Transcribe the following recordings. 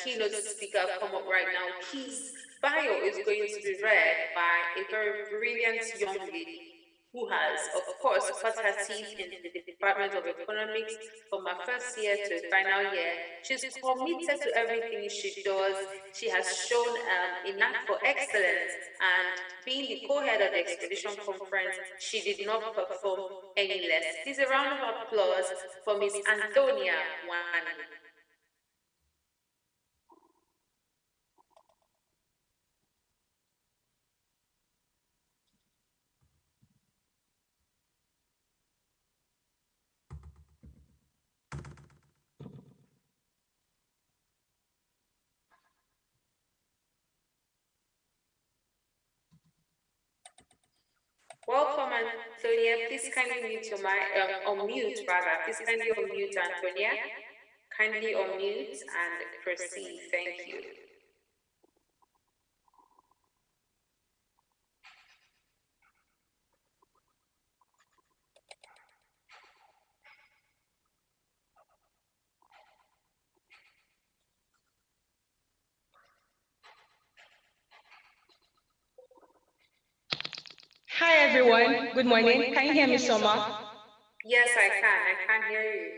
keynote speaker come up right now. His bio is going to be read by a very brilliant young lady who has, of course, cut her teeth in the Department of Economics from her first year to final year. She's committed to everything she does. She has shown a knack for excellence, and being the co-head of the Expedition Conference, she did not perform any less. Please, a round of applause for Ms. Antonia Wani. Welcome, Antonia. Please kindly mute your mic, unmute rather. Please kindly unmute, Antonia. Kindly unmute and proceed. Thank you. Hi everyone, good morning. Can you hear me, Soma? Yes, I can hear you.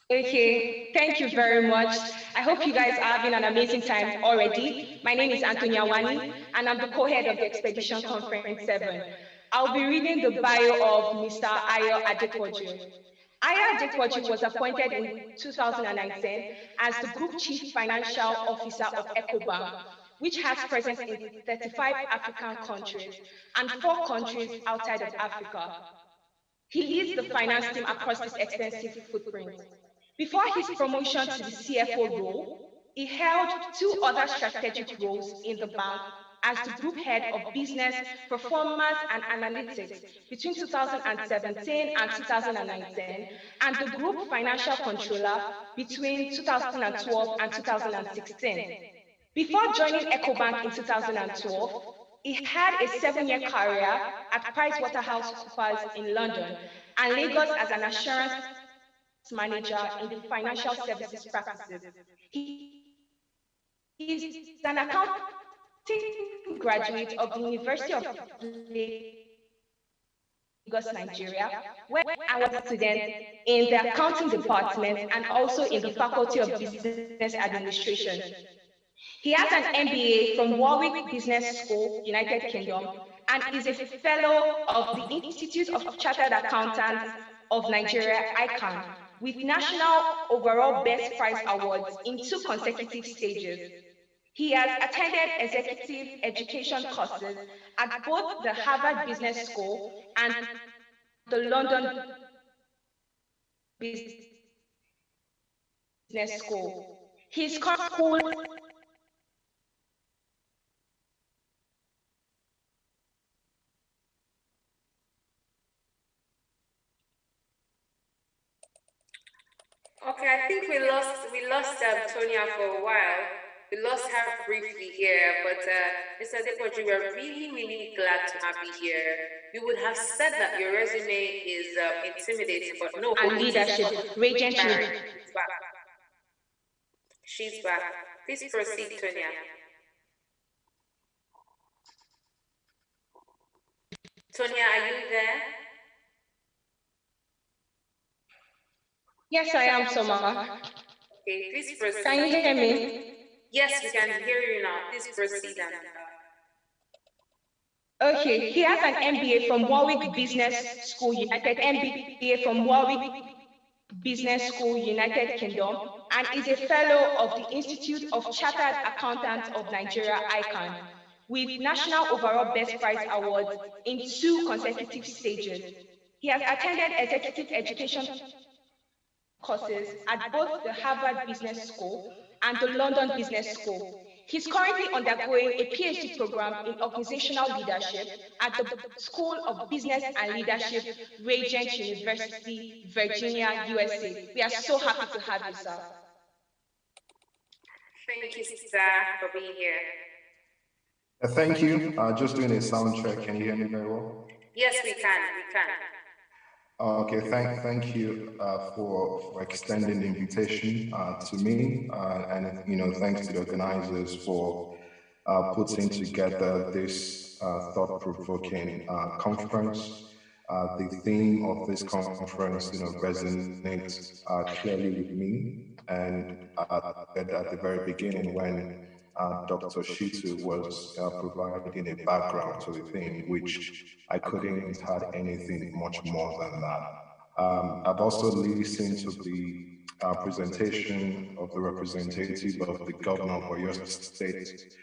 Okay, thank you very much. I hope you guys are having an amazing time already. My name is Antonia Wani, and I'm the co-head of the Expedition Conference 7. I'll be reading the bio of Mr. Ayo Adepoju. Ayo Adepoju was appointed in 2019 as the Group Chief Financial Officer of EcoBank, which has presence in 35 African countries and 4 countries outside of Africa. He leads the finance team across this extensive footprint. Before his promotion to the CFO role, he held 2 other strategic roles in the bank as the group head of business, performance and analytics between 2017 and 2019, and the group financial controller between 2012 and 2016. Before joining EcoBank in 2012, he had a 7-year career at PricewaterhouseCoopers in London and Lagos as an assurance manager in the financial services practices. He is an accounting graduate of the University of Lagos, Nigeria, where I was a student in the accounting department and also in the Faculty of Business Administration. He has an MBA from Warwick Business School, United Kingdom, and is a fellow of the Institute of Chartered Accountants of Nigeria, ICANN, with National Overall Best Prize Awards in 2 consecutive stages. He has attended executive education courses at both the Harvard Business School and the London Business School. His school Okay, I think we lost Tonya for a while. We lost her briefly here, but Mr. Adepoju, we're really glad to have you here. You would have said that your resume is intimidating, but no. And leadership, Regent. She's back. Please proceed, Tonya. Tonya, are you there? Yes, I am, Soma. Okay, please proceed. Can you hear me? Yes, we can hear you now. Please proceed. Okay, he has an MBA from Warwick Business School, MBA from Warwick Business School, United Kingdom, and is a fellow of the Institute of Chartered Accountants of Nigeria, ICANN, with National Overall Best Prize Awards in 2 consecutive stages. He has attended executive education courses at both the Harvard Business School and the London Business School. He's currently undergoing a PhD program in organizational leadership at the School of Business and Leadership, Regent University, Virginia, USA. We are so happy to have you, sir. Thank you, sir, for being here. Thank you. Just doing a sound check. Can you hear me very well? Yes, we can. Okay, thank you for extending the invitation to me, and thanks to the organizers for putting together this thought-provoking conference. The theme of this conference, resonates clearly with me, and at the very beginning when Dr. Shitu was providing a background to the theme, which I couldn't have anything much more than that. I've also listened to the presentation of the representative of the governor of Oyo State.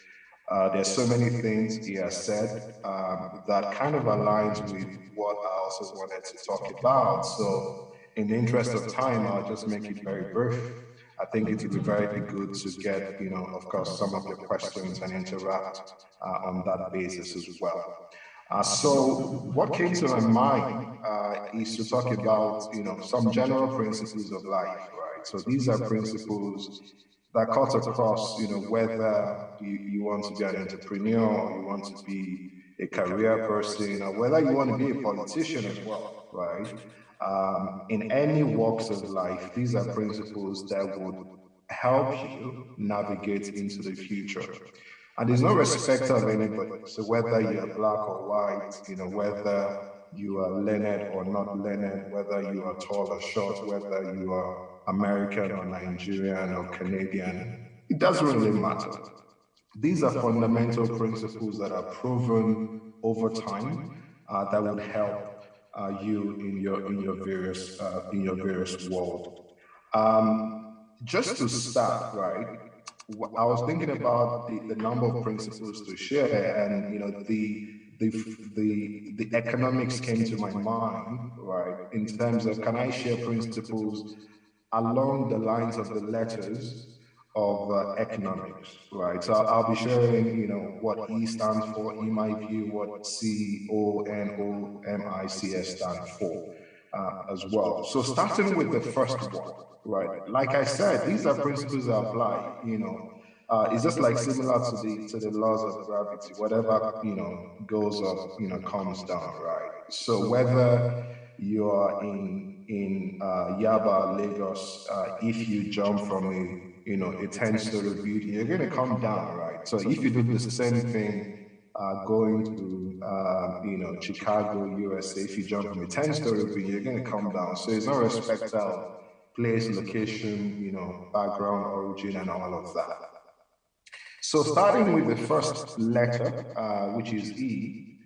There's so many things he has said that kind of aligns with what I also wanted to talk about. So in the interest of time, I'll just make it very brief. I think it would be very good to get, of course, some of your questions and interact on that basis as well. So what came to my mind is to talk about, some general principles of life, right? So these are principles that cut across, whether you want to be an entrepreneur, or you want to be a career person, or whether you want to be a politician as well, right? In any walks of life, these are principles that would help you navigate into the future. And there's no respect of anybody. So whether you are black or white, whether you are learned or not learned, whether you are tall or short, whether you are American or Nigerian or Canadian, it doesn't really matter. These are fundamental principles that are proven over time that would help you in your various world. Just to start, right? I was thinking about the number of principles to share, and the economics came to my mind, right? In terms of, can I share principles along the lines of the letters of economics, right? So I'll be sharing, what E stands for, in my view, what CONOMICS stand for as well. So starting with the first one, right? Like I said, these are principles that apply, it's just like similar to the laws of gravity. Whatever, goes up, comes down, right? So whether you are in Yaba, Lagos, if you jump from a 10-story building, you're going to come down, right? So if you do the same thing going to Chicago, USA, if you jump from a 10-story building, you're going to come down. So it's no respect of place, location, background, origin, and all of that. So starting with the first letter, which is E,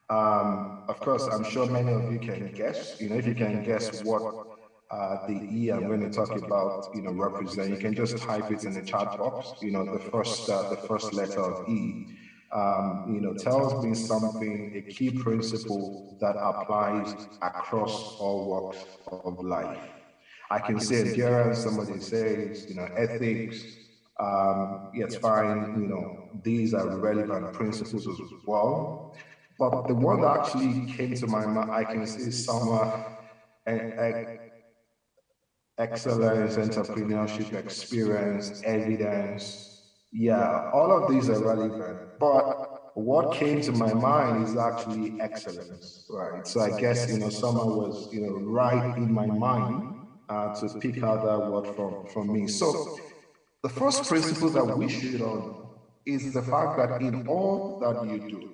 of course, I'm sure many of you can guess. If you can guess what the E I'm going to talk about, represent, you can just type it in the chat box. The first letter of E, tells me something, a key principle that applies across all walks of life. I can say endurance. Somebody says, ethics. It's fine. These are relevant principles as well. But the one that actually came to my mind, I can say summer excellence, entrepreneurship experience, evidence. Yeah, all of these are relevant. But what came to my mind is actually excellence, right? So I guess, summer was, right in my mind to pick out that word from me. So the first principle that we should know is the fact that in all that you do,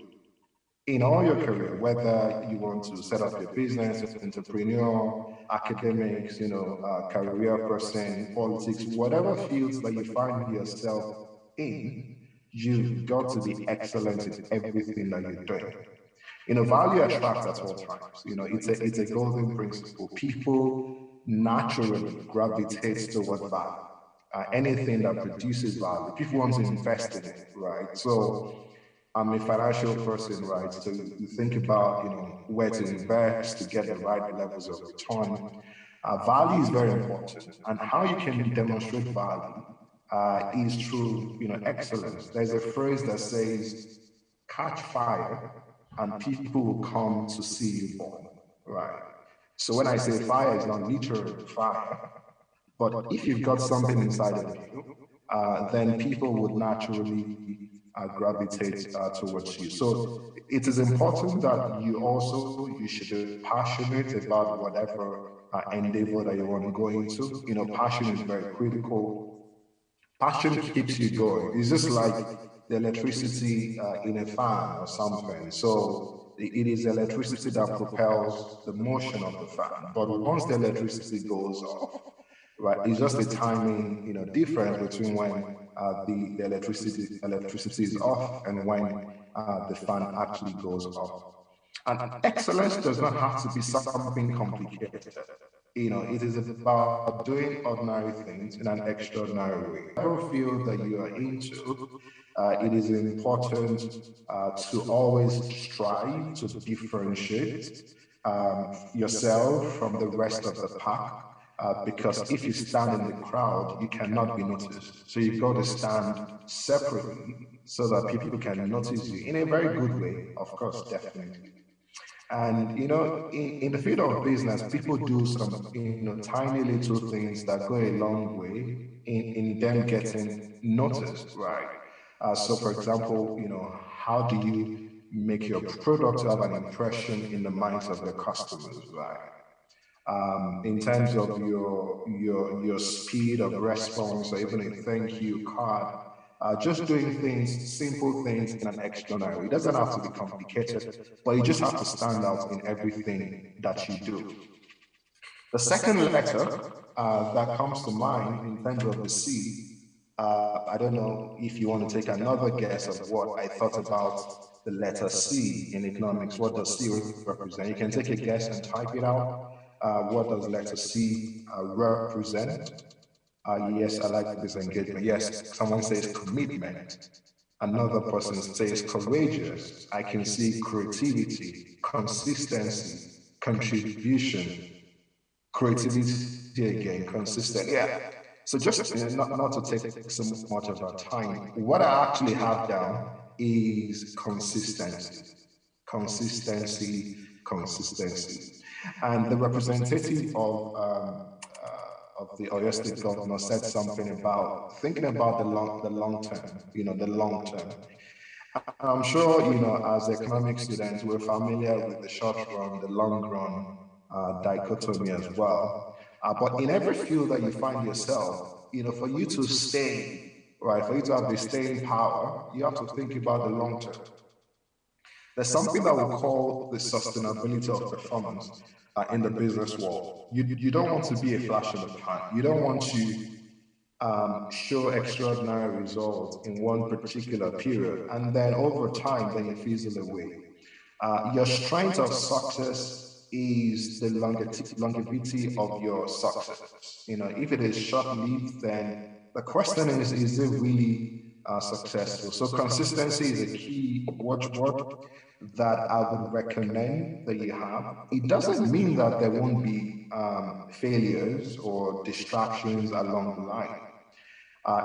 in all your career, whether you want to set up your business, entrepreneur, academics, career person, politics, whatever fields that you find yourself in, you've got to be excellent in everything that you're doing. Value attracts at all times. It's a golden principle. People naturally gravitate toward value. Anything that produces value, people want to invest in it, right? So I'm a financial person, right? So you think about, where to invest to get the right levels of return. Value is very important, and how you can demonstrate value is through, excellence. There's a phrase that says, "Catch fire, and people will come to see you burn." Right. So when I say fire, it's not literally fire, but if you've got something inside of you, then people would naturally gravitate towards you. So it is important that you should be passionate about whatever endeavor that you want to go into. You know, passion is very critical. Passion keeps you going. It's just like the electricity in a fan or something. So it is electricity that propels the motion of the fan. But once the electricity goes off, right, it's just the timing, you know, difference between when the electricity is off and when the fan actually goes off. And excellence does not have to be something complicated. You know, it is about doing ordinary things in an extraordinary way. Whatever field that you are into, it is important to always strive to differentiate yourself from the rest of the pack. Because if you stand in the crowd, you cannot be noticed. So you've got to stand separately so that people can notice you in a very good way, of course, definitely. And, you know, in the field of business, people do some, you know, tiny little things that go a long way in them getting noticed, right? So, for example, you know, how do you make your product have an impression in the minds of your customers, right? In terms of your speed of response or even a thank you card, just doing things, simple things in an extraordinary way. It doesn't have to be complicated, but you just have to stand out in everything that you do. The second letter that comes to mind in terms of the C, I don't know if you want to take another guess of what I thought about the letter C in economics. What does C represent? You can take a guess and type it out. What does letter C represent? Yes, I like this engagement. Yes, someone says commitment. Another person says courageous. I can see creativity, consistency, contribution, creativity again, consistent. Yeah. So just not to take so much of our time, what I actually have down is consistency, consistency, consistency. And the representative of the Oyo State governor said something about thinking about the long term, you know, the long term. I'm sure, you know, as economic students, we're familiar with the short run, the long run dichotomy as well. But in every field that you find yourself, you know, for you to stay, right, for you to have the staying power, you have to think about the long term. There's something that we call the sustainability of performance in the business world. You don't want to be a flash in the pan. You don't want to show extraordinary results in one particular period, and then over time, then you fizzle away. Your strength of success is the longevity of your success. You know, if it is short-lived, then the question is it really successful? So consistency is a key watchword that I would recommend that you have. It doesn't mean that there won't be failures or distractions along the line.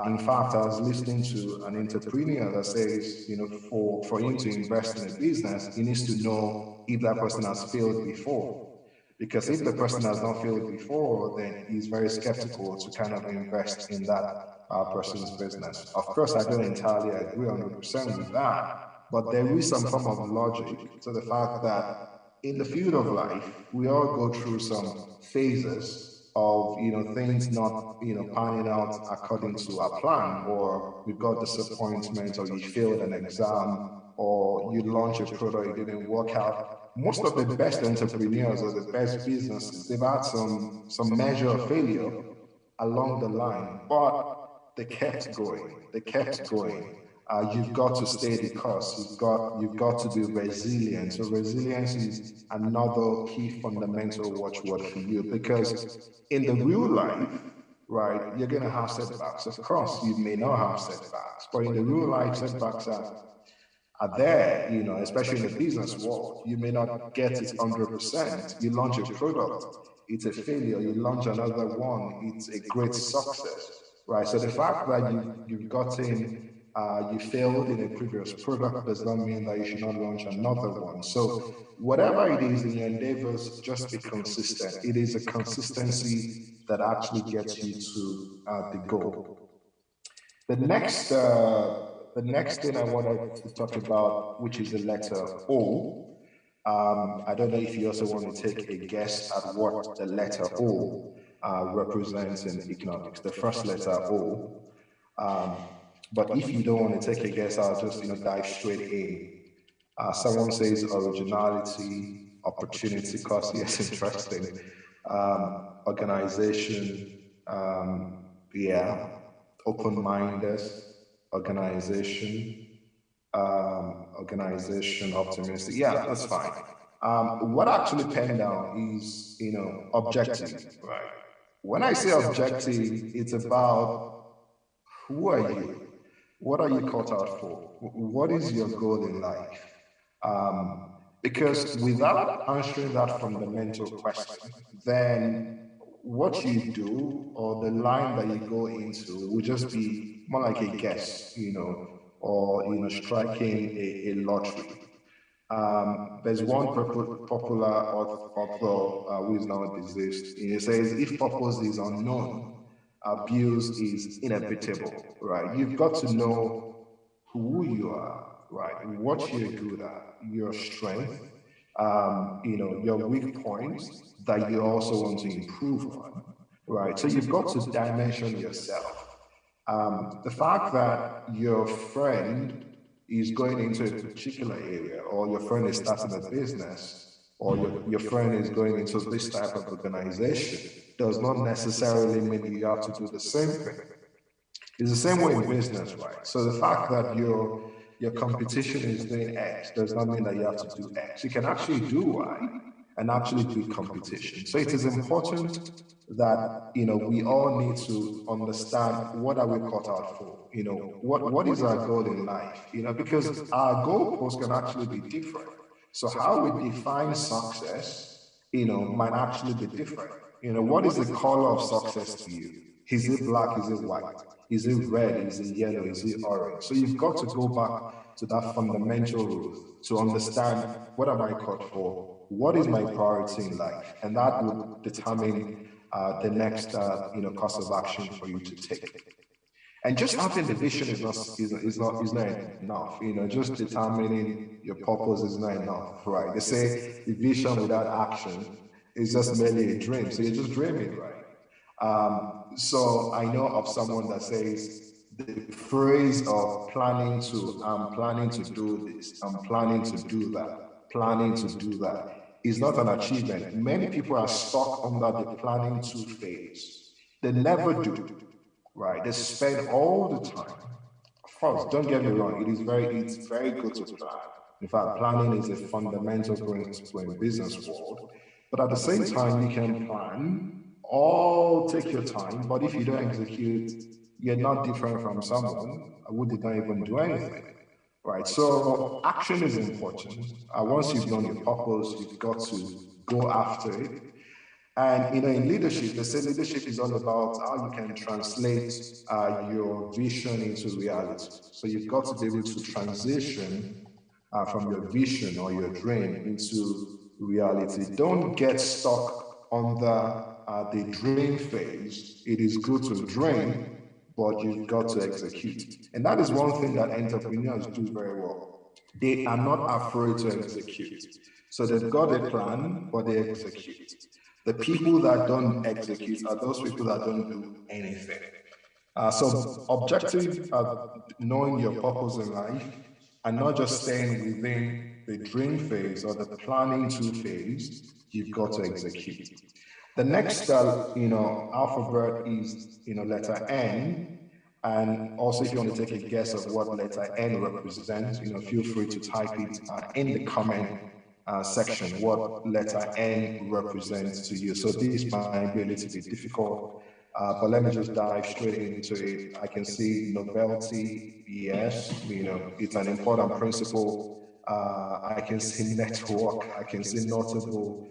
In fact, I was listening to an entrepreneur that says, you know, for him to invest in a business, he needs to know if that person has failed before. Because if the person has not failed before, then he's very skeptical to kind of invest in that person's business. Of course, I don't entirely agree 100% with that, but there is some form of logic to the fact that in the field of life, we all go through some phases of, you know, things not, you know, panning out according to our plan, or we got disappointment, or you failed an exam, or you launch a product, it didn't work out. Most of the best entrepreneurs or the best businesses, they've had some measure of failure along the line, but they kept going. They kept going. You've got to stay the course. You've got to be resilient. So resilience is another key fundamental watchword for you, because in the real life, right, you're gonna have setbacks. Of course, you may not have setbacks, but in the real life, setbacks are there. You know, especially in the business world, you may not get it 100%. You launch a product, it's a failure. You launch another one, it's a great success. Right, so the fact that you've gotten, you failed in a previous product does not mean that you should not launch another one. So whatever it is in your endeavors, just be consistent. It is a consistency that actually gets you to the goal. The next the next thing I wanted to talk about, which is the letter O. I don't know if you also want to take a guess at what the letter O represents in economics, the first letter O. But if you don't want to take a guess, I'll just dive straight in. Someone says originality, opportunity, cost. Yes, interesting. Organization, yeah, open-minded, organization, organization, optimistic. Yeah, that's fine. What actually penned down is, objective, right? When I say objective, it's about who are you? What are you cut out for? What is your goal in life? Because without answering that fundamental question, then what you do or the line that you go into will just be more like a guess, or striking a lottery. There's one popular author who is now deceased. He says, if purpose is unknown, abuse is inevitable, right? You've got to know who you are, right? What you're good at, your strength, your weak points that you also want to improve on, right? So you've got to dimension yourself. The fact that your friend is going into a particular area, or your friend is starting a business, or your friend is going into this type of organization, does not necessarily mean you have to do the same thing. It's the same way in business, right? So the fact that your competition is doing X does not mean that you have to do X. You can actually do Y and actually do competition. So it is important that we all need to understand what are we cut out for. What is our goal in life? Because our goalposts can actually be different. So how we define success, might actually be different. What is the color of success to you? Is it black? Is it white? Is it red? Is it yellow? Is it orange? So you've got to go back to that fundamental root to understand, what am I cut for? What is my priority in life? And that would determine the next course of action for you to take. And just having the vision is not enough. Just determining your purpose is not enough, right? They say the vision without action is just merely a dream. So you're just dreaming, right? So I know of someone that says the phrase of I'm planning to do this, I'm planning to do that, is not an achievement. Many people are stuck under the planning to phase. They never do, right? They spend all the time. Of course, don't get me wrong, it's very good to plan. In fact, planning is a fundamental principle in business world. But at the same time, you can plan, take your time, but if you don't execute, you're not different from someone who did not even do anything, right? So action is important. Once you've known your purpose, you've got to go after it. And in leadership, they say leadership is all about how you can translate your vision into reality. So you've got to be able to transition from your vision or your dream into reality. Don't get stuck on the dream phase. It is good to dream, but you've got to execute. And that is one thing that entrepreneurs do very well. They are not afraid to execute. So they've got a plan, but they execute. The people that don't execute are those people that don't do anything. So objective, knowing your purpose in life, and not just staying within the dream phase or the planning to phase, you've got to execute. The next, alphabet is, letter N. And also, if you want to take a guess of what letter N represents, feel free to type it in the comment section, what letter N represents to you. So this might be a little bit difficult, but let me just dive straight into it. I can see novelty, yes, it's an important principle. I can see network, I can see notable.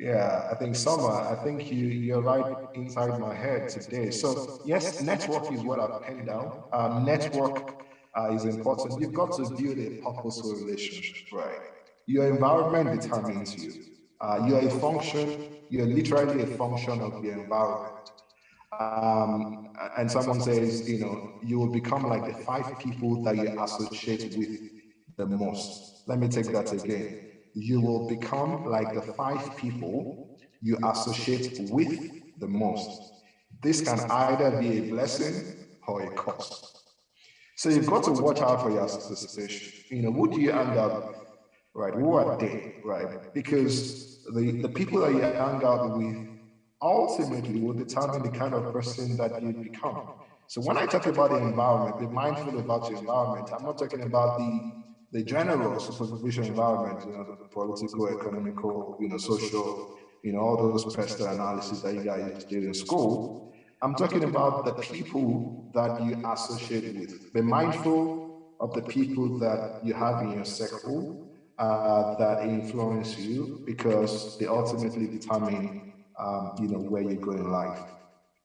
Yeah, I think Summer, I think you're right inside my head today. So yes, network is what I've penned down. Network is important. You've got to build a purposeful relationship, right? Your environment determines you. You're literally a function of your environment. And someone says, you will become like the 5 people that you associate with the most. Let me take that again. You will become like the 5 people you associate with the most. This can either be a blessing or a curse. So you've got to watch out for your association. Who do you hang out with? Right? Who are they? Right? Because the people that you hang out with ultimately will determine the kind of person that you become. So when I talk about the environment, be mindful about your environment. I'm not talking about the general superficial environment, the political, economical, social, all those personal analysis that you guys did in school. I'm talking about the people that you associate with. Be mindful of the people that you have in your circle that influence you, because they ultimately determine where you go in life.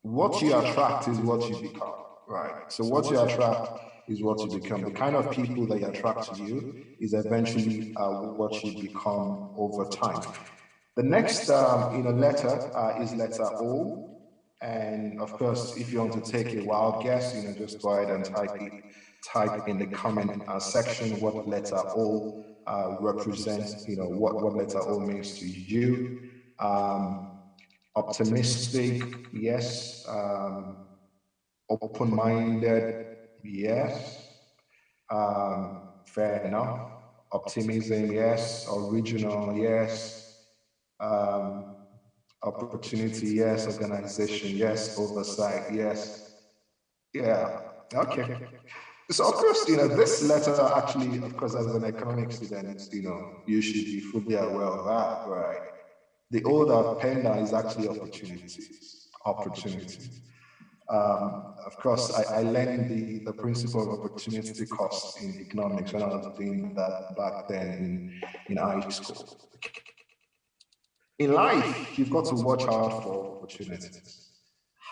What you attract is what you become, right? So what you attract is what you become. The kind of people that you attract to you is eventually what you become over time. The next letter is letter O. And of course, if you want to take a wild guess, just go ahead and type in the comment section what letter O represents, what letter O means to you. Optimistic, yes. Open-minded, yes. Fair enough. Optimism, yes. Original, yes. Opportunity, yes. Organization, yes. Oversight, yes. Yeah, okay. So of course, this letter actually, of course, as an economics student, you should be fully aware of that, right? The older penda is actually opportunities. Of course, I learned the principle of opportunity cost in economics when I was doing that back then in high school. In life, you've got to watch out for opportunities.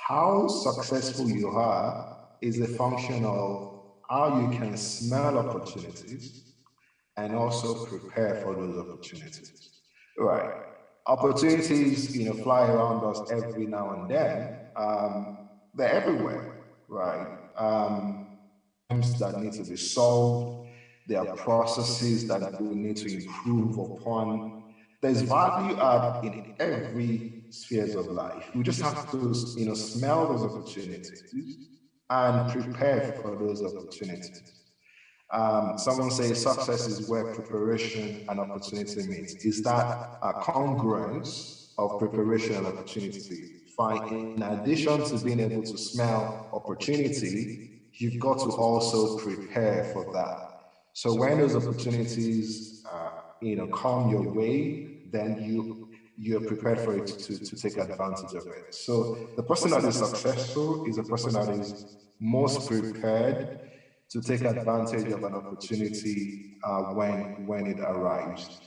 How successful you are is a function of how you can smell opportunities and also prepare for those opportunities. Right. Opportunities, fly around us every now and then. They're everywhere, right? That need to be solved. There are processes that we need to improve upon. There's value add in every spheres of life. We just have to, smell those opportunities and prepare for those opportunities. Someone says success is where preparation and opportunity meet. Is that a congruence of preparation and opportunity? Fine. In addition to being able to smell opportunity, you've got to also prepare for that. So when those opportunities, come your way, then you're prepared for it to take advantage of it. So the person that is successful is a person that is most prepared to take advantage of an opportunity when it arrives.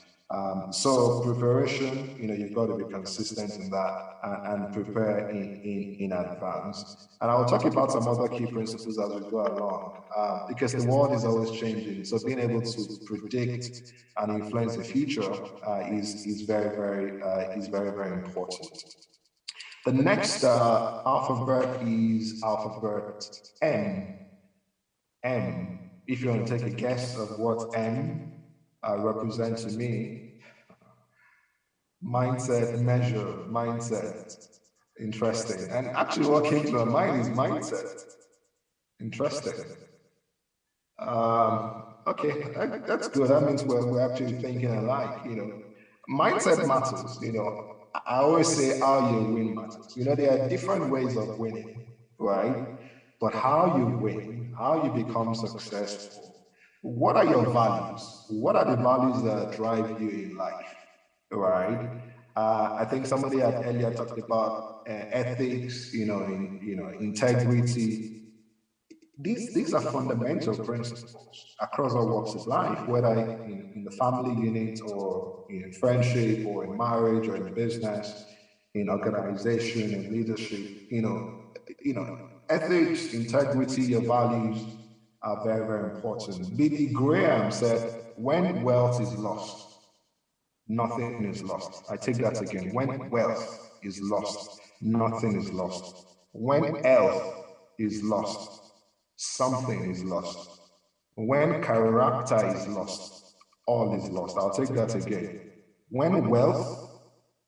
So preparation, you've got to be consistent in that and prepare in advance. And I'll talk about some other key principles as we go along, because the world is always changing. So being able to predict and influence the future is very, very important. The next alphabet is alphabet M. M. If you want to take a guess of what M represents to me, mindset, measure, mindset. Interesting. And actually, what came to my mind is mindset. Interesting. Okay, that's good. That means we're actually thinking alike. Mindset matters. I always say how you win matters. There are different ways of winning, right? But how you win, how you become successful, what are your values? What are the values that drive you in life, right? I think somebody had earlier talked about ethics, integrity. These are fundamental principles across all walks of life, whether in the family unit or in friendship or in marriage or in business, in organization and leadership. Ethics, integrity, your values are very, very important. Billy Graham said, when wealth is lost, nothing is lost. I take that again. When wealth is lost, nothing is lost. When health is lost, something is lost. When character is lost, all is lost. I'll take that again. When wealth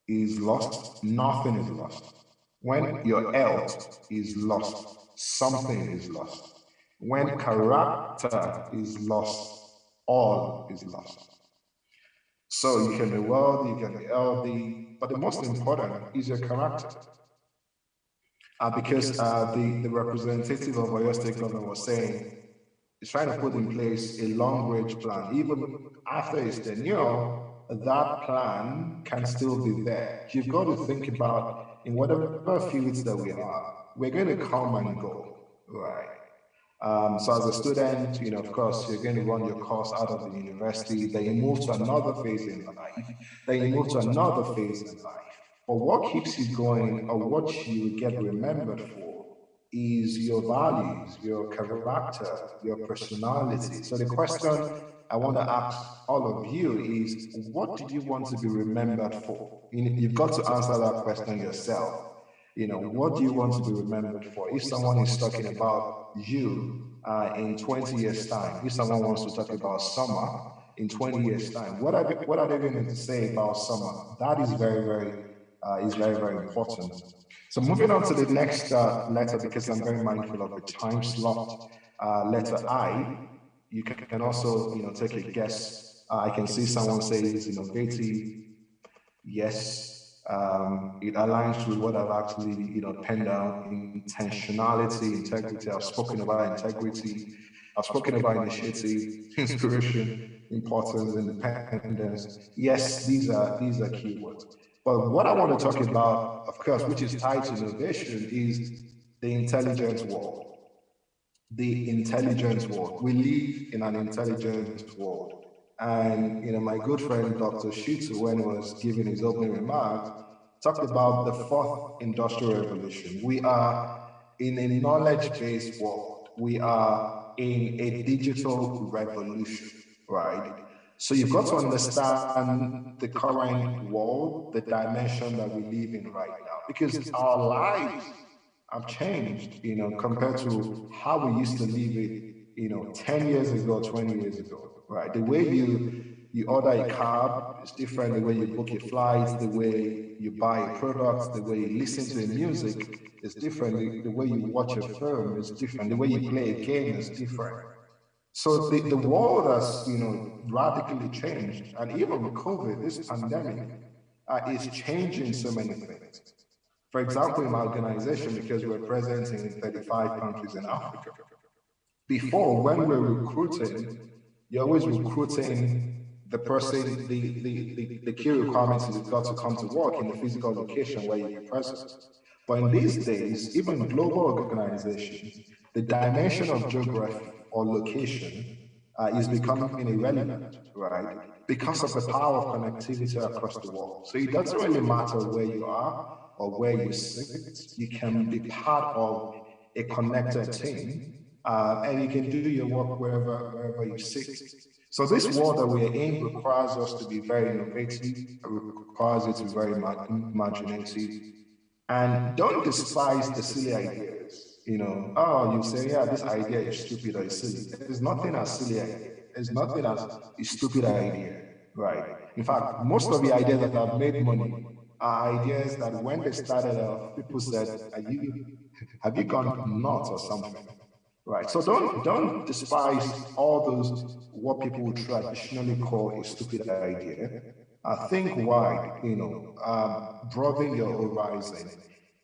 is lost, nothing is lost. When your health is lost, something is lost. When character is lost, all is lost. So you can be wealthy, you can be healthy, but the most important is your character. Because the representative of Oyo State government was saying, is trying to put in place a long-range plan. Even after his tenure, that plan can still be there. You've got to think about, in whatever fields that we are, we're going to come and go, right? So as a student, of course, you're going to run your course out of the university, then you move to another phase in life, then you move to another phase in life. But what keeps you going, or what you get remembered for, is your values, your character, your personality. So the question I want to ask all of you is, what do you want to be remembered for? You've got to answer that question yourself. What do you want to be remembered for? If someone is talking about you in 20 years' time, if someone wants to talk about summer in 20 years' time, what are they going to say about summer? That is very, very important. So moving on to the next letter, because I'm very mindful of the time slot, letter I, you can also, take a guess. I can see someone says innovative. Yes, it aligns with what I've actually, penned down: intentionality, integrity. I've spoken about integrity. I've spoken about initiative, inspiration, importance, independence. Yes, these are keywords. But what I want to talk about, of course, which is tied to innovation, is the intelligence world. The intelligence world. We live in an intelligence world. And, my good friend, Dr. Shitu, when he was giving his opening remarks, talked about the fourth industrial revolution. We are in a knowledge-based world. We are in a digital revolution, right? So you've got to understand the current world, the dimension that we live in right now, because our lives have changed, compared to how we used to live it, 10 years ago, 20 years ago, right? The way you order a cab is different. The way you book a flight, the way you buy a product, the way you listen to music is different. The way you watch a film is different. The way you play a game is different. So the world has, radically changed. And even with COVID, this pandemic is changing so many things. For example, in my organization, because we're present in 35 countries in Africa, before, when we're recruiting, you're always recruiting the person, the key requirements is you've got to come to work in the physical location where you're present. But in these days, even global organizations, the dimension of geography or location is becoming irrelevant, right? Because of the power of connectivity across the world. So it doesn't really matter where you are or where you sit. You can be part of a connected team, and you can do your work wherever you sit. So this world that we're in requires us to be very innovative, requires it to be very imaginative, and don't despise the silly ideas. You say, yeah, this idea is stupid or is silly. There's nothing as silly idea. There's nothing as a stupid idea, right? In fact, most of the ideas that have made money are ideas that when they started off, people said, have you gone nuts or something? Right. So don't despise all those what people would traditionally call a stupid idea. Think wide, broaden your horizon,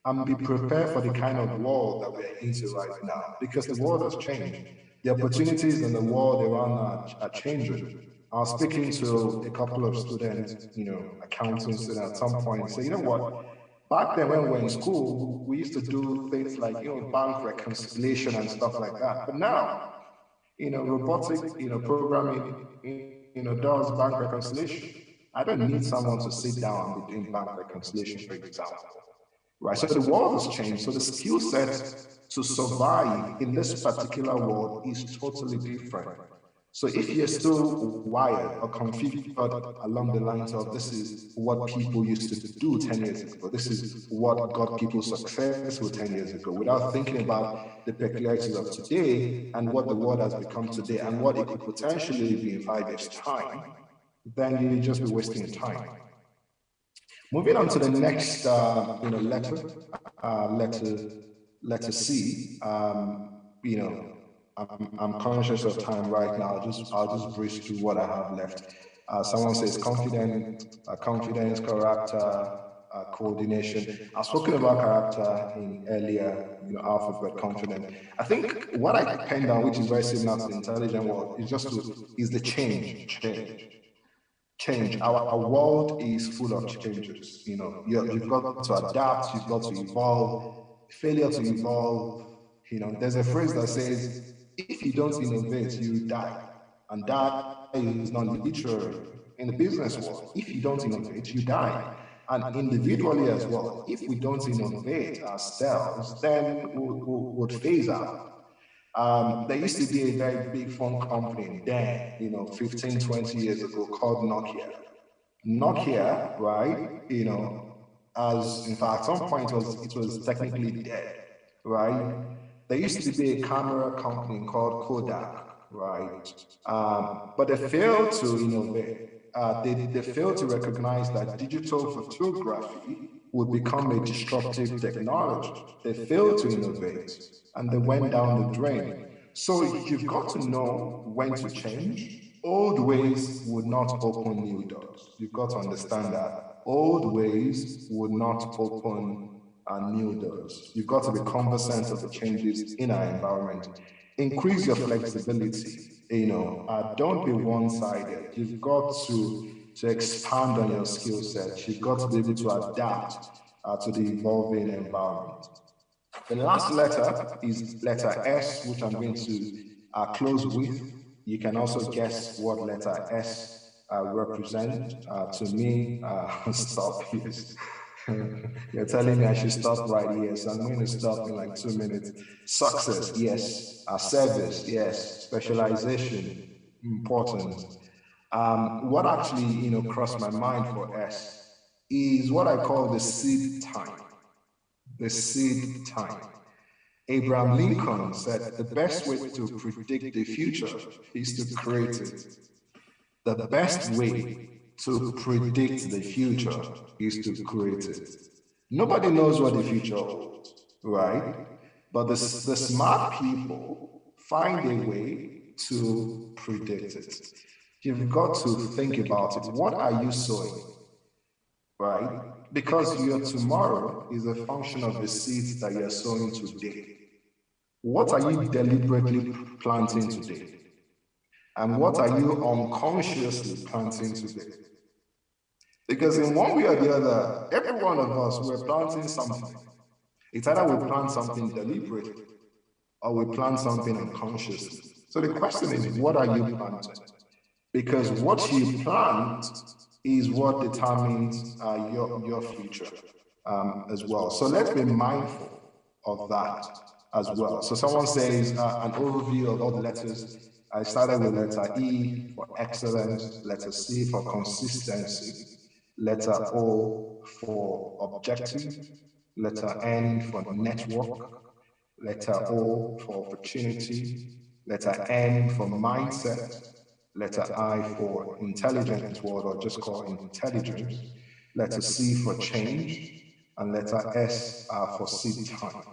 and be prepared for the kind of world that we're into right now, because the world has changed. The opportunities in the world around are changing. I was speaking to a couple of students, accountants, and at some point say, what? Back then when we were in school, we used to do things like, bank reconciliation and stuff like that. But now, robotic, programming, does bank reconciliation. I don't need someone to sit down and be doing bank reconciliation, for example. Right, so the world has changed. So the skill set to survive in this particular world is totally different. So if you're still wired or configured along the lines of this is what people used to do 10 years ago, this is what got people successful 10 years ago, without thinking about the peculiarities of today and what the world has become today and what it could potentially be in 5 years' time, then you'll just be wasting your time. Moving on to the next letter C, I'm conscious of time right now. I'll just breeze through what I have left. Someone says confidence, character, coordination. I've spoken about character in earlier, alphabet confident. I think what I penned down, which is very similar to the intelligent world, is the change. Our world is full of changes. You've got to adapt. You've got to evolve. Failure to evolve. There's a phrase that says, if you don't innovate, you die. And that is not literary. In the business world, if you don't innovate, you die. And individually as well, if we don't innovate ourselves, then we'll phase out. There used to be a very big phone company then, 15, 20 years ago called Nokia. Nokia, right, as in fact, at some point it was technically dead, right? There used to be a camera company called Kodak, right? But they failed to innovate. They failed to recognize that digital photography would become a disruptive technology. They failed to innovate, and they went down the drain. So you've got to know when to change. Old ways would not open new doors. You've got to understand that. Old ways would not open new doors. You've got to be conversant of the changes in our environment. Increase your flexibility. Don't be one-sided. You've got to expand on your skill set. You've got to be able to adapt to the evolving environment. The last letter is letter S, which I'm going to close with. You can also guess what letter S represents. To me, stop here. You're telling me I should stop right here, so I'm going to stop in like 2 minutes. Success, yes. Service, yes. Specialization, important. What actually, crossed my mind for S is what I call the seed time. The seed time. Abraham Lincoln said the best way to predict the future is to create it. The best way to predict the future is to create it. Nobody knows what the future holds, right? But the smart people find a way to predict it. You've got to think about it. What are you sowing, right? Because your tomorrow is a function of the seeds that you're sowing today. What are you deliberately planting today? And what are you unconsciously planting today? Because in one way or the other, every one of us, we're planting something. It's either we plant something deliberately or we plant something unconsciously. So the question is, what are you planting? Because what you plant is what determines your future as well. So let's be mindful of that as well. So someone says an overview of all the letters. I started with letter E for excellence, letter C for consistency, letter O for objective, letter N for network, letter O for opportunity, letter N for mindset, letter I for intelligence word, or just call intelligence, letter C for change, and letter S for seed time.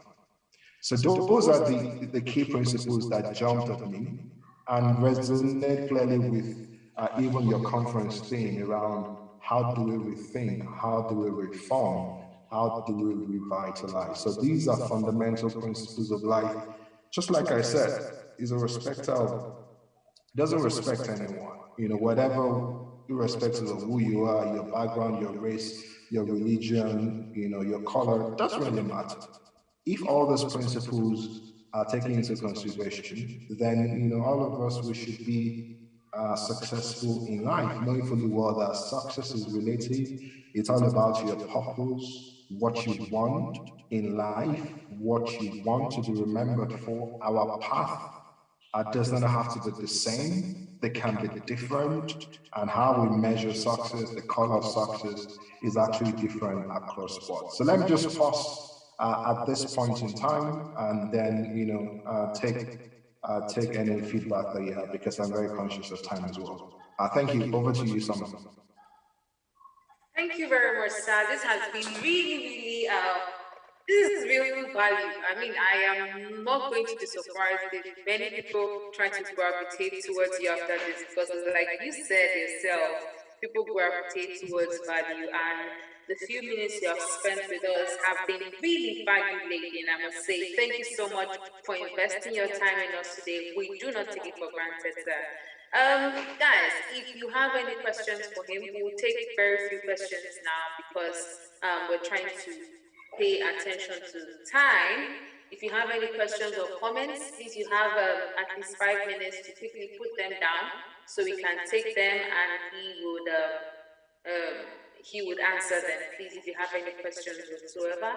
So those are the key principles that jumped at me and resonate clearly with even your conference theme around how do we rethink, how do we reform, how do we revitalize. So these are fundamental principles of life. Just like I said, is a respecter of, doesn't respect anyone, whatever, irrespective of who you are, your background, your race, your religion, your color, doesn't really matter. If all those principles are taken into consideration, then all of us, we should be successful in life, knowing fully well that success is relative. It's all about your purpose, what you want in life, what you want to be remembered for. Our path does not have to be the same. They can be different, and how we measure success, the color of success, is actually different across board. So let me just pause at this point in time, and then take any feedback that you have, because I'm very conscious of time as well. Thank you. Over to you, Summer. Thank you very much, sir. This has been really, this is real value. I mean, I am not going to be surprised if many people try to gravitate towards you after this, because like you said yourself, people gravitate towards value, and the few minutes you have spent with us have been really value-laden, I must say. Thank you so much for investing your time in us today. We do not take it for granted, sir. Guys, if you have any questions for him, we'll take very few questions now, because we're trying to pay attention to time. If you have any questions or comments, please, you have at least 5 minutes to quickly put them down so we can take them, and he would answer them. Please, if you have any questions whatsoever,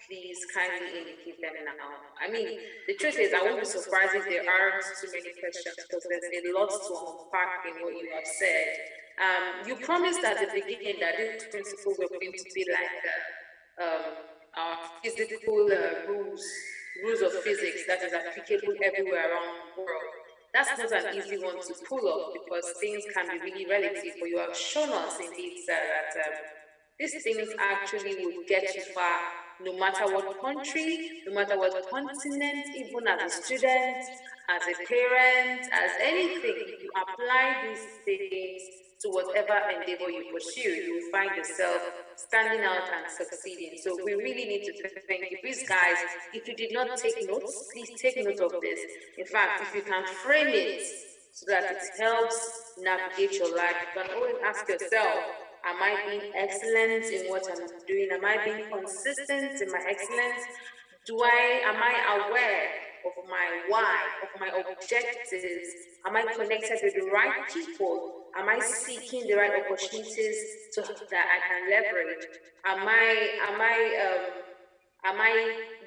please kindly indicate them now. I mean, the truth is, I won't be surprised if there aren't too many questions, because there's a lot to unpack in what you have said. You promised at the beginning that these principles were going to be like our physical rules of physics that is applicable everywhere around the world. That's not an easy one to pull off, because things can be really relative, but you have shown us indeed, sir, that these things actually would get you far, no matter what country, no matter what continent, even as a student, as a parent, as anything. If you apply these things to whatever endeavor you pursue, you will find yourself standing out and succeeding. So we really need to thank you. Please, guys, if you did not take notes, please take note of this. In fact, if you can frame it so that it helps navigate your life, you can always ask yourself, am I being excellent in what I'm doing? Am I being consistent in my excellence? Am I aware of my why, of my objectives? Am I connected with the right people? Am I seeking the right opportunities that I can leverage? Am I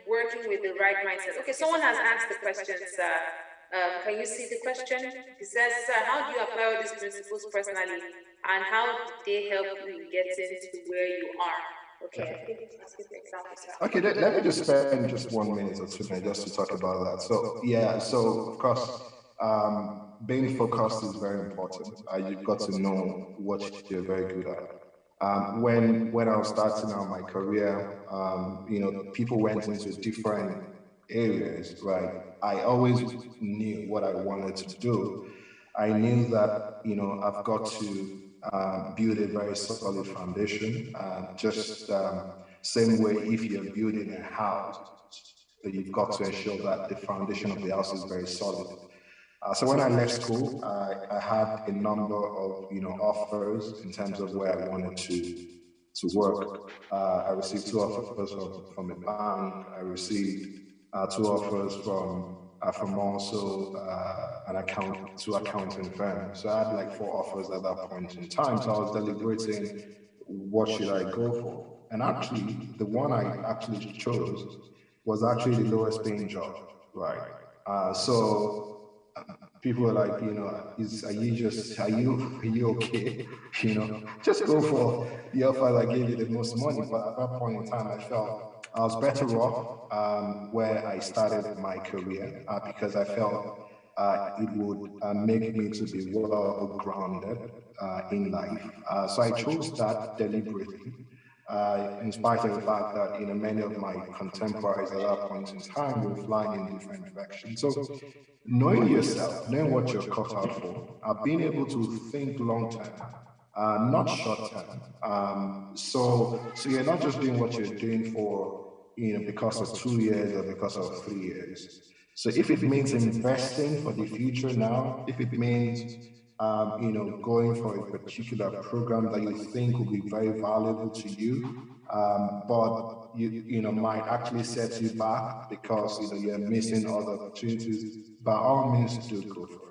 working with the right mindset? Okay, someone has asked the question, sir. Can you see the question? It says, sir, how do you apply all these principles personally, and how do they help you get into where you are? Okay, I think let's give the example, sir. Okay, let me just spend just 1 minute or 2 minutes just to talk about that. So yeah, so of course, being focused is very important. You've got to know what you're very good at. When I was starting out my career, people went into different areas, right? I always knew what I wanted to do. I knew that, I've got to build a very solid foundation. Same way, if you're building a house, you've got to ensure that the foundation of the house is very solid. So when I left school, I had a number of offers in terms of where I wanted to work. I received 2 offers from a bank. I received 2 offers from also two accounting firms. So I had like 4 offers at that point in time. So I was deliberating, what should I go for? And actually, the one I actually chose was actually the lowest paying job, right? So people were like, are you okay? Just go for the offer that gave you the most money. But at that point in time, I felt I was better off where I started my career, because I felt it would make me to be well grounded in life. So I chose that deliberately. In spite of the fact that many of my contemporaries at that point in time were flying in different directions. So knowing yourself, knowing what you're cut out for, being able to think long term, not short term. So you're not just doing what you're doing for because of 2 years or because of 3 years. So if it means investing for the future now, if it means going for a particular program that you think will be very valuable to you, but might actually set you back because you're missing other opportunities, by all means do go for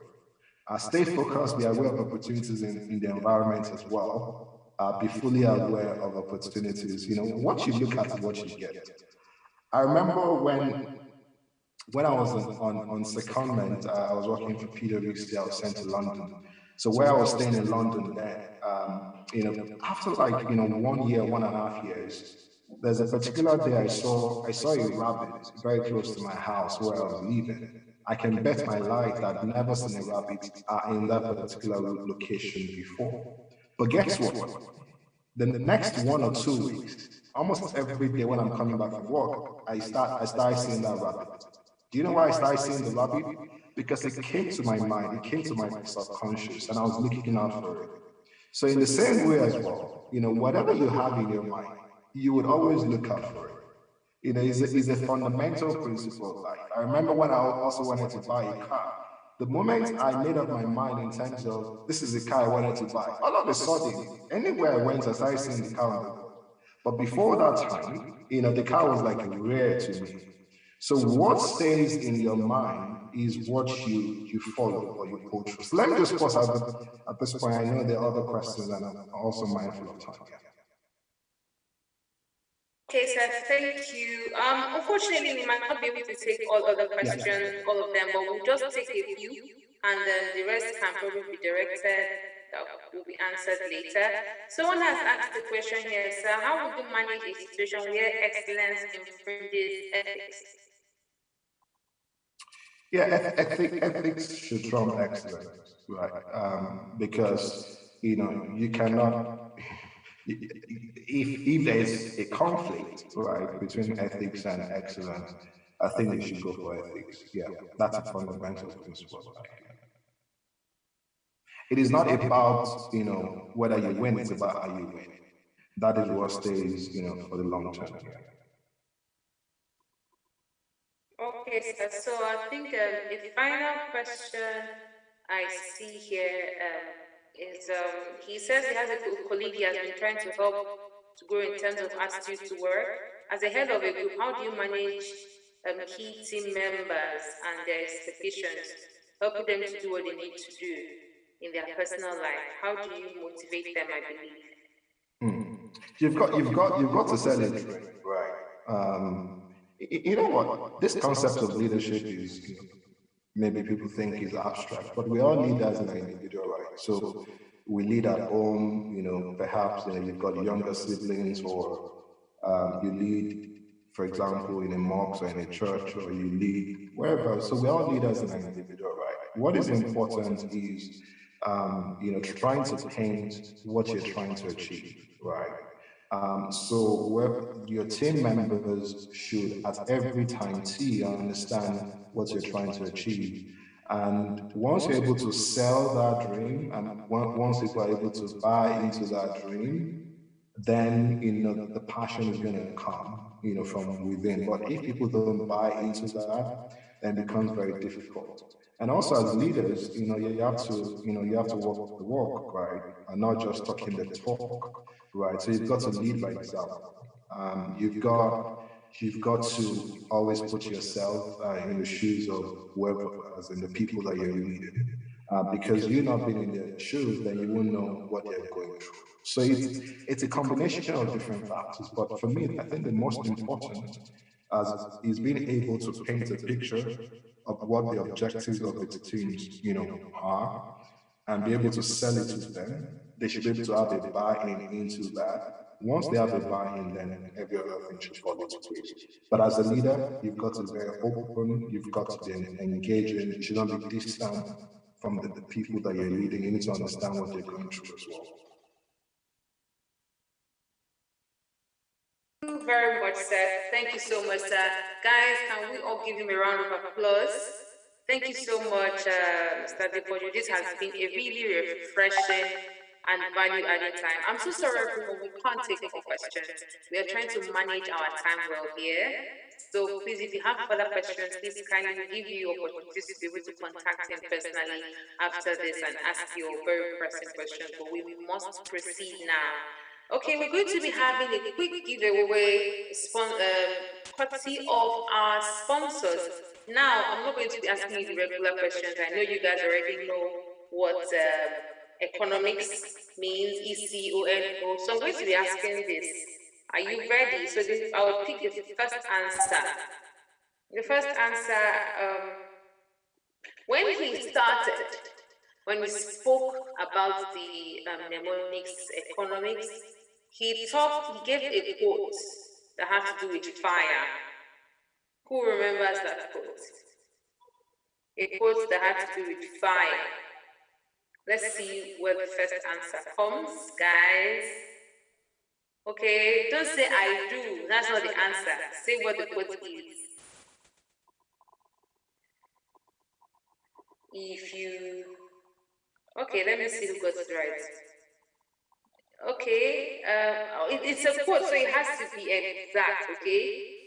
it. Stay focused, be aware of opportunities in the environment as well. Be fully aware of opportunities. What you look at is what you get. I remember when when I was on secondment, I was working for PwC. I was sent to London. So where I was staying in London then, after like 1 year, 1.5 years, there's a particular day I saw a rabbit very close to my house where I was living. I can bet my life that I've never seen a rabbit in that particular location before. But guess what? The next 1 or 2 weeks, almost every day when I'm coming back from work, I start seeing that rabbit. Do you know why I started seeing the rabbit? Because it came to my mind, it came to my subconscious, and I was looking out for it. So in the same way as well, whatever you have in your mind, you would always look out for it. It's a fundamental principle of life. I remember when I also wanted to buy a car. The moment I made up my mind in terms of this is the car I wanted to buy, all of a sudden, anywhere I went, I started seeing the car on the road. But before that time, the car was like rare to me. So what stays in your mind is what you follow or you pull through. So let me just pause at this point. I know there are other questions and I'm also mindful of time. Okay, sir, thank you. Unfortunately, we might not be able to take all other questions, all of them, but we'll just take a few, and then the rest can probably be directed, that will be answered later. Someone has asked the question here, sir, how would you manage a situation where excellence infringes ethics? Yeah, ethics should trump excellence, right? Because, you cannot, if there's a conflict, right, between ethics and excellence, I think you should go for ethics. Yeah, that's a fundamental principle. It is not about, whether you win, it's about how you win. That is what stays, for the long term. Yeah. Okay, sir. So I think a final question I see here is he says he has a colleague he has been trying to help to grow in terms of attitude to work. As a head of a group, how do you manage key team members and their expectations, helping them to do what they need to do in their personal life? How do you motivate them, I believe? You've got to sell it, right? You know what? This concept of leadership is, maybe people think is abstract, but we all lead as an individual, right? So we lead at home, perhaps you've got younger siblings, or you lead, for example, in a mosque or in a church, or you lead wherever. So we all lead as an individual, right? What is important is, trying to paint what you're trying to achieve, right? So where your team members should at every time see and understand what you're trying to achieve. And once you're able to sell that dream, and once people are able to buy into that dream, then the passion is going to come, from within. But if people don't buy into that, then it becomes very difficult. And also as leaders, you have to walk the walk, right? And not just talking the talk, right? So you've got to lead by example. You've got to always put yourself in the shoes of whoever, as in the people that you're leading. Because you're not being in their shoes, then you won't know what they're going through. So it's a combination of different factors. But for me, I think the most important is being able to paint a picture of what the objectives of its teams, are, and be able to sell it to them. They should be able to have a buy-in into that. Once they have a buy-in, then every other thing should fall into place. But as a leader, you've got to be very open. You've got to be engaging. You should not be distant from the people that you're leading. You need to understand what they're going through as well. Thank you very much, sir. Thank you so much, sir. Guys, can we all give him a round of applause? Thank you so much, Mr. Adepoju. This has been a really refreshing and value-adding time. I'm so sorry, everyone, we can't take more questions. We are trying to manage our time well here. So please, if you have further questions, please kindly give you opportunities to be able to contact him personally after this and ask your very pressing questions. But we must proceed now. Okay, we're going to be having a quick giveaway courtesy of our sponsors. Now, I'm not going to be asking you the regular questions. I know you guys already know what economics means, ECONO. So I'm going to be asking this. Are you ready? So I will pick the first answer. The first answer, when he spoke about the mnemonics economics, he gave a quote that had to do with fire. Who remembers that quote? A quote that had to do with fire. Let's see where the first answer comes, guys. Okay, don't say I do. That's not the answer. Say what the quote is. If you... Okay, let me see who got it right. Okay, it's a quote, so it has to be exact, okay?